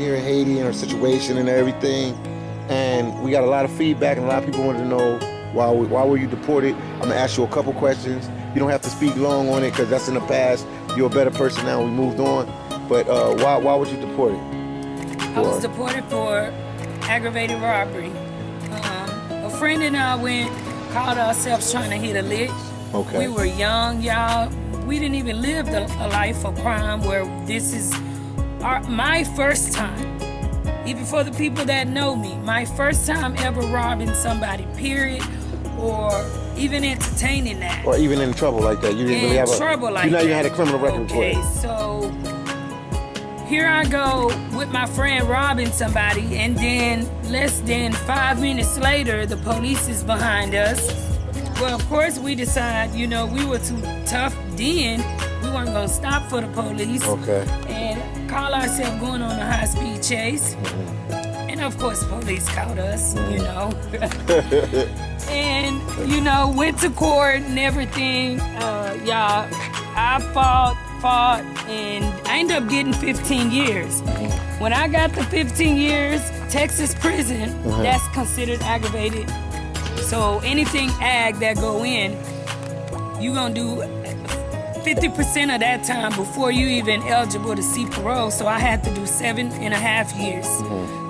here in Haiti and her situation and everything. And we got a lot of feedback, and a lot of people wanted to know why were you deported. I'm gonna ask you a couple questions. You don't have to speak long on it because that's in the past. You're a better person now. We moved on. But why was you deported? I was deported for aggravated robbery. A friend and I called ourselves trying to hit a lick. Okay. We were young, y'all. We didn't even live a life of crime where this is my first time. Even for the people that know me, my first time ever robbing somebody, period, or even entertaining that. Or even in trouble like that. You didn't really have trouble like you know that. You had a criminal record for it. Okay, so here I go with my friend robbing somebody, and then less than 5 minutes later, the police is behind us. Well, of course, we decide, we were too tough then. We weren't gonna stop for the police. Okay. And call ourselves going on a high-speed chase. And of course, police caught us, And, went to court and everything. Y'all, I fought, and I ended up getting 15 years. When I got the 15 years, Texas prison, that's considered aggravated. So anything ag that go in, you gonna do 50% of that time before you even eligible to see parole. So I had to do 7.5 years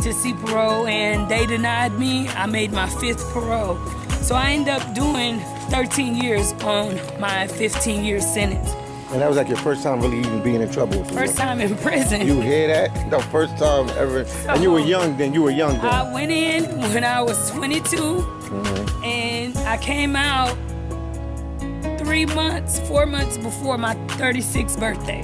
to see parole, and they denied me. I made my 5th parole. So I ended up doing 13 years on my 15-year sentence. And that was like your first time really even being in trouble. First time in prison. You hear that? The first time ever. And you were young then. I went in when I was 22, and I came out 4 months before my 36th birthday.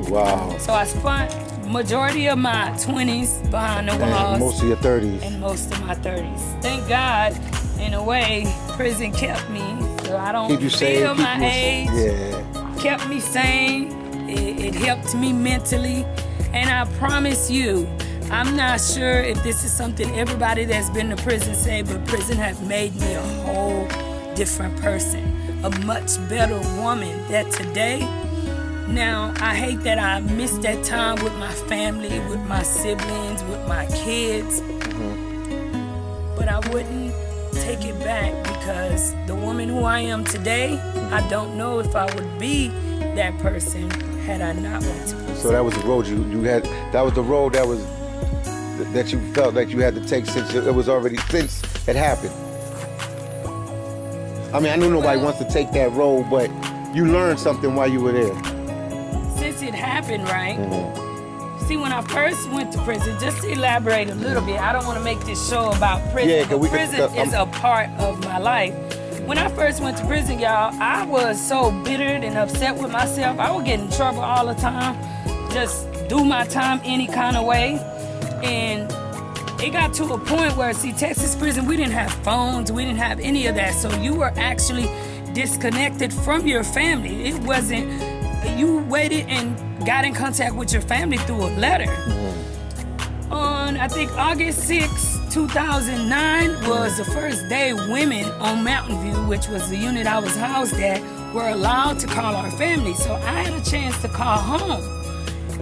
Wow. So I spent majority of my 20s behind the walls. And most of your 30s. And most of my 30s. Thank God, in a way, prison kept me so I don't feel my age. Yeah. Kept me sane. It helped me mentally. And I promise you, I'm not sure if this is something everybody that's been to prison say, but prison has made me a whole different person. A much better woman that today. Now, I hate that I missed that time with my family, with my siblings, with my kids. But I wouldn't take it back because the woman who I am today, I don't know if I would be that person had I not went to prison. So that was the road you had. That was the road that you felt like you had to take since it happened. I mean, I know nobody wants to take that road, but you learned something while you were there. Since it happened, right? See, when I first went to prison, just to elaborate a little bit, I don't want to make this show about prison. Yeah, but prison is a part of my life. When I first went to prison, y'all, I was so bitter and upset with myself. I would get in trouble all the time, just do my time any kind of way. And it got to a point where, see, Texas prison, we didn't have phones, we didn't have any of that. So you were actually disconnected from your family. It wasn't, you waited and got in contact with your family through a letter. On, I think, August 6, 2009 was the first day women on Mountain View, which was the unit I was housed at, were allowed to call our family. So I had a chance to call home.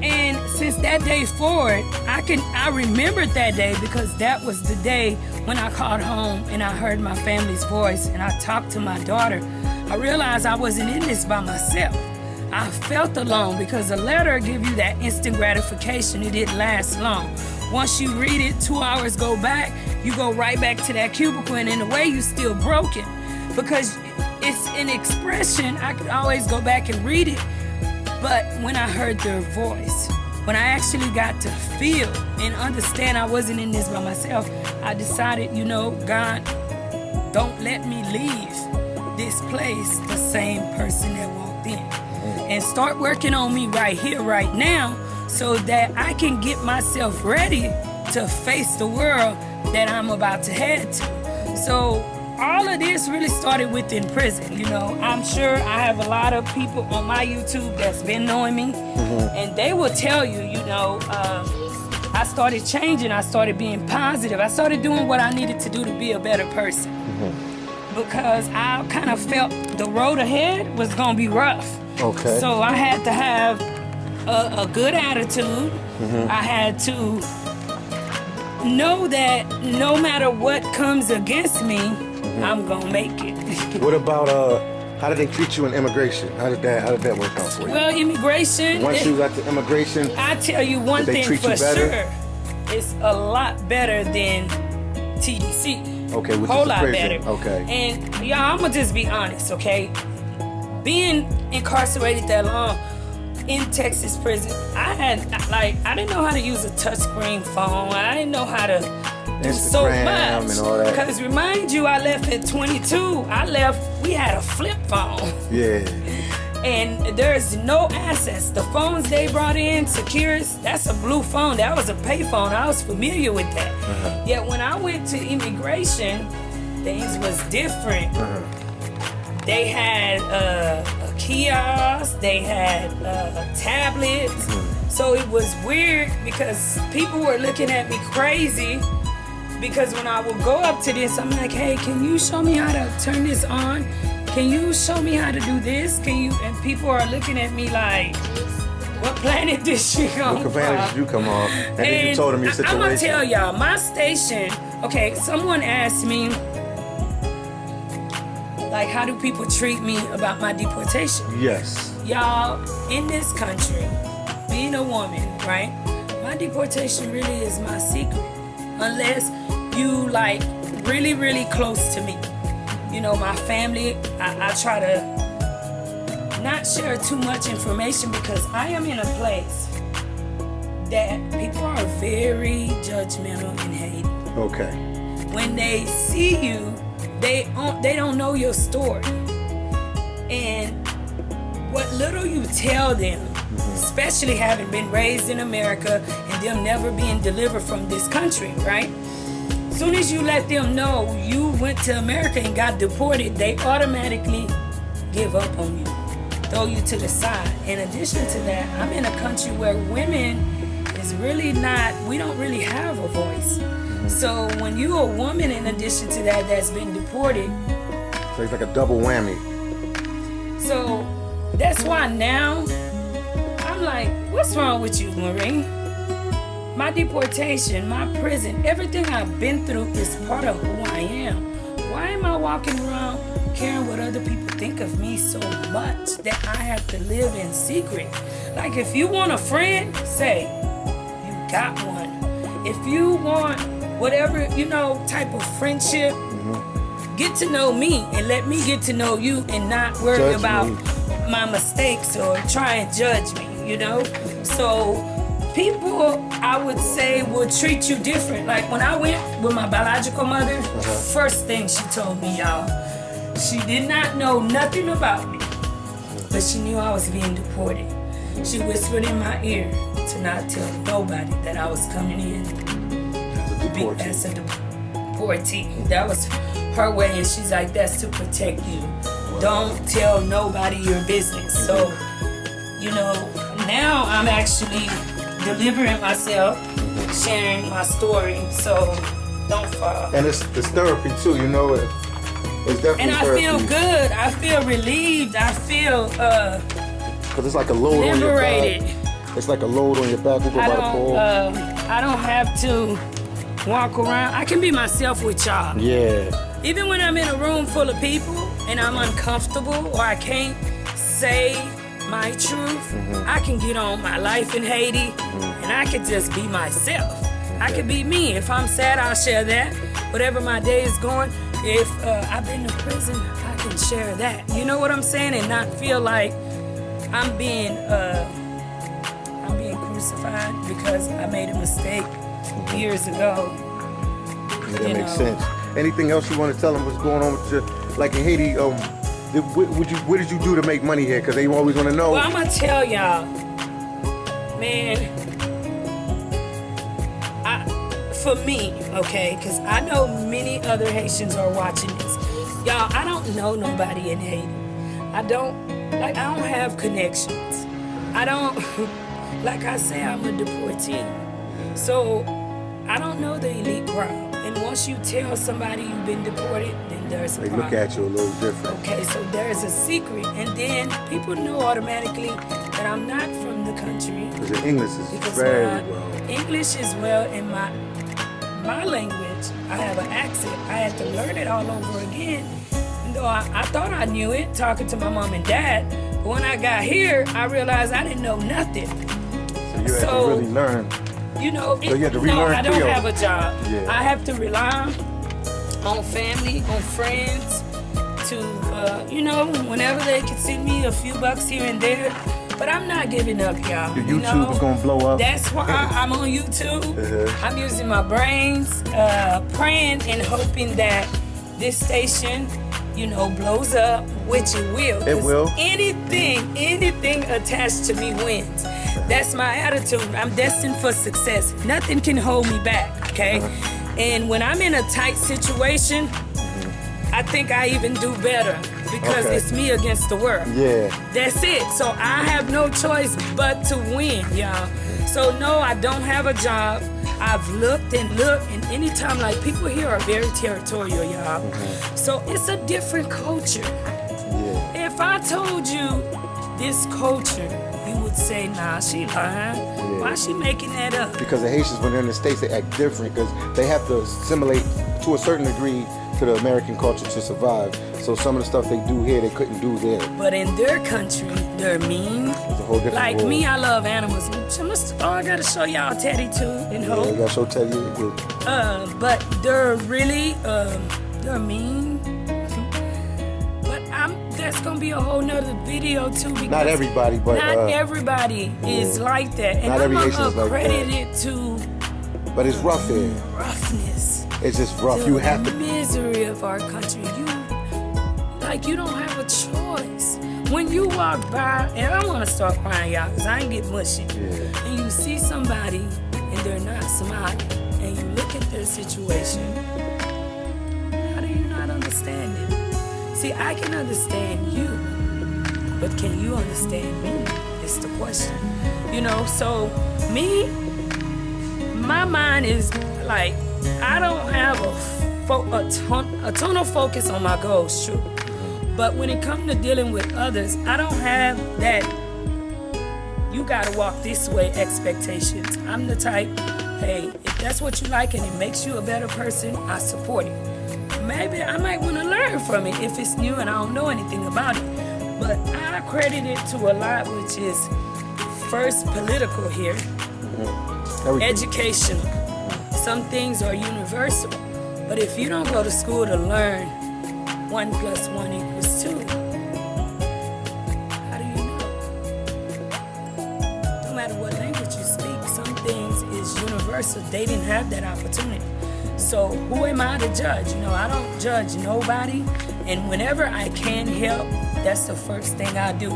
And since that day forward, I remembered that day because that was the day when I called home and I heard my family's voice and I talked to my daughter. I realized I wasn't in this by myself. I felt alone because a letter gives you that instant gratification. It didn't last long. Once you read it, 2 hours go back, you go right back to that cubicle, and in a way, you're still broken because it's an expression. I could always go back and read it. But when I heard their voice, when I actually got to feel and understand I wasn't in this by myself, I decided, God, don't let me leave this place the same person that walked in. And start working on me right here, right now, so that I can get myself ready to face the world that I'm about to head to. So all of this really started within prison. I'm sure I have a lot of people on my YouTube that's been knowing me, and they will tell you, I started changing. I started being positive. I started doing what I needed to do to be a better person. Because I kind of felt the road ahead was going to be rough. Okay. So I had to have a good attitude. I had to know that no matter what comes against me, I'm gonna make it. What about how did they treat you in immigration? How did that work out for you? Well, immigration. Once you got to immigration, I tell you one thing for sure, it's a lot better than TDC. Okay, which whole is lot prison. better. Okay. And y'all, I'm gonna just be honest, okay? Being incarcerated that long in Texas prison, I didn't know how to use a touchscreen phone. I didn't know how to do so much. And all that. Because remind you, I left at 22. We had a flip phone. Yeah. And there's no access. The phones they brought in, Securus, that's a blue phone. That was a pay phone. I was familiar with that. Yet when I went to immigration, things was different. They had a kiosk, they had tablets. So it was weird because people were looking at me crazy because when I would go up to this, I'm like, hey, can you show me how to turn this on? Can you show me how to do this? And people are looking at me like, what planet did she come from? What planet did you come off? And then you told them your situation. I'm gonna tell y'all, my station, okay, someone asked me, like, how do people treat me about my deportation? Yes. Y'all, in this country, being a woman, right? My deportation really is my secret. Unless you, like, really, really close to me. You know, my family, I try to not share too much information because I am in a place that people are very judgmental in Haiti. Okay. When they see you, they don't know your story. And what little you tell them, especially having been raised in America and them never being delivered from this country, right? As soon as you let them know you went to America and got deported, they automatically give up on you, throw you to the side. In addition to that, I'm in a country where women is really not, we don't really have a voice. So when you're a woman, in addition to that, that's been deported. So it's like a double whammy. So that's why now, I'm like, what's wrong with you, Marie? My deportation, my prison, everything I've been through is part of who I am. Why am I walking around caring what other people think of me so much that I have to live in secret? Like, if you want a friend, say, you got one. If you want whatever, type of friendship, get to know me and let me get to know you and not worry about my mistakes or try and judge me, So people, I would say, will treat you different. Like when I went with my biological mother, first thing she told me, y'all, she did not know nothing about me, but she knew I was being deported. She whispered in my ear to not tell nobody that I was coming in as a deportee. That was her way, and she's like, that's to protect you. Don't tell nobody your business. So, now I'm actually delivering myself, sharing my story, so don't fall. And it's therapy too, it's definitely and I therapy. feel good, I feel relieved, I feel because it's like a load liberated. on your back. It's like a load on your back. We'll go by the pole. I don't have to walk around. I can be myself with y'all. Yeah. Even when I'm in a room full of people and I'm uncomfortable or I can't say my truth, I can get on my life in Haiti and I can just be myself. I can be me. If I'm sad, I'll share that. Whatever my day is going, if I've been to prison, I can share that. You know what I'm saying? And not feel like I'm being crucified because I made a mistake years ago. Yeah, that makes sense. Anything else you want to tell them what's going on with you? Like in Haiti, what did you do to make money here? Because they always want to know. Well, I'm going to tell y'all, man, for me, okay, because I know many other Haitians are watching this. Y'all, I don't know nobody in Haiti. I don't have connections. I don't, like I say, I'm a deportee. So I don't know the elite crowd. And once you tell somebody you've been deported, then there's a problem. They look at you a little different. Okay, so there's a secret. And then people know automatically that I'm not from the country. Because your English is very well. English is well, and my language. I have an accent. I had to learn it all over again. Even though I thought I knew it, talking to my mom and dad. But when I got here, I realized I didn't know nothing. So you had to really learn. You know, So you had to no, relearn I don't Creole. have a job. Yeah. I have to rely on family, on friends, to, you know, whenever they can send me a few bucks here and there. But I'm not giving up, y'all. Your YouTube is going to blow up. That's why I'm on YouTube. Uh-huh. I'm using my brains, praying and hoping that this station, you know, blows up, which it will. It will. Anything attached to me wins. That's my attitude. I'm destined for success. Nothing can hold me back, okay? And when I'm in a tight situation, I think I even do better because it's me against the world. Yeah. That's it. So I have no choice but to win, y'all. So no, I don't have a job. I've looked, and anytime, like, people here are very territorial, y'all. So it's a different culture. Yeah. If I told you this culture, you would say, nah, she lying. Yeah. Why she making that up? Because the Haitians, when they're in the States, they act different because they have to assimilate to a certain degree to the American culture to survive. So some of the stuff they do here, they couldn't do there. But in their country, they're mean. It's a whole different Like world. me, I love animals. I gotta show y'all Teddy too and Yeah, Hope. you gotta show Teddy. Yeah. But they're really, they're mean. But that's gonna be a whole nother video too. Because Not everybody, but not everybody is like that, and Not every I'm Haitian is gonna like credit that. it to But it's rough here. roughness. It's just rough. The You have to. misery of our country. You don't have a choice. When you walk by, and I want to start crying, y'all, because I ain't get mushy. Yeah. And you see somebody and they're not smiling, and you look at their situation, how do you not understand it? See, I can understand you, but can you understand me? Is the question. You know, so me, my mind is like, I don't have a tunnel focus on my goals, true. But when it comes to dealing with others, I don't have that you gotta walk this way expectations. I'm the type, hey, if that's what you like and it makes you a better person, I support it. Maybe I might want to learn from it if it's new and I don't know anything about it. But I credit it to a lot, which is first political here, educational. Some things are universal, but if you don't go to school to learn 1 + 1 = 2, how do you know? No matter what language you speak, some things is universal. They didn't have that opportunity. So who am I to judge? You know, I don't judge nobody, and whenever I can help, that's the first thing I do.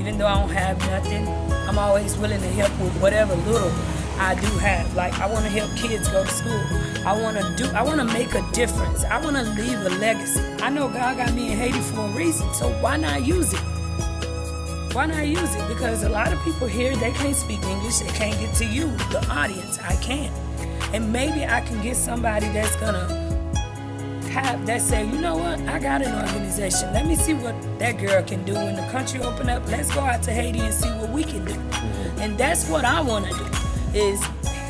Even though I don't have nothing, I'm always willing to help with whatever little I do have. Like, I want to help kids go to school. I want to make a difference. I want to leave a legacy. I know God got me in Haiti for a reason, so why not use it? Why not use it? Because a lot of people here, they can't speak English. They can't get to you, the audience. I can. And maybe I can get somebody that's gonna that say, you know what, I got an organization. Let me see what that girl can do when the country open up. Let's go out to Haiti and see what we can do. And that's what I want to do, is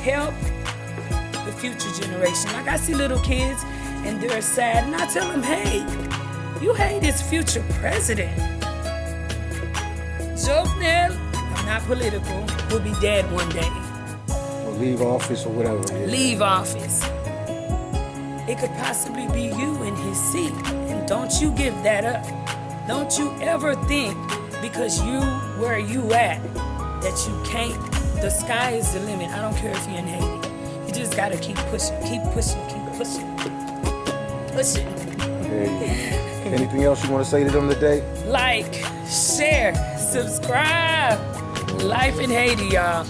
help the future generation. Like, I see little kids and they're sad, and I tell them, hey, you Haiti's future president. Jovenel, I'm not political, will be dead one day. Or leave office or whatever. Yeah. Leave office. It could possibly be you in his seat. And don't you give that up. Don't you ever think, because you where you at, that you can't. The sky is the limit. I don't care if you're in Haiti. You just gotta keep pushing, keep pushing, keep pushing. Pushing. Hey. Anything else you want to say to them today? Like, share, subscribe. Life in Haiti, y'all.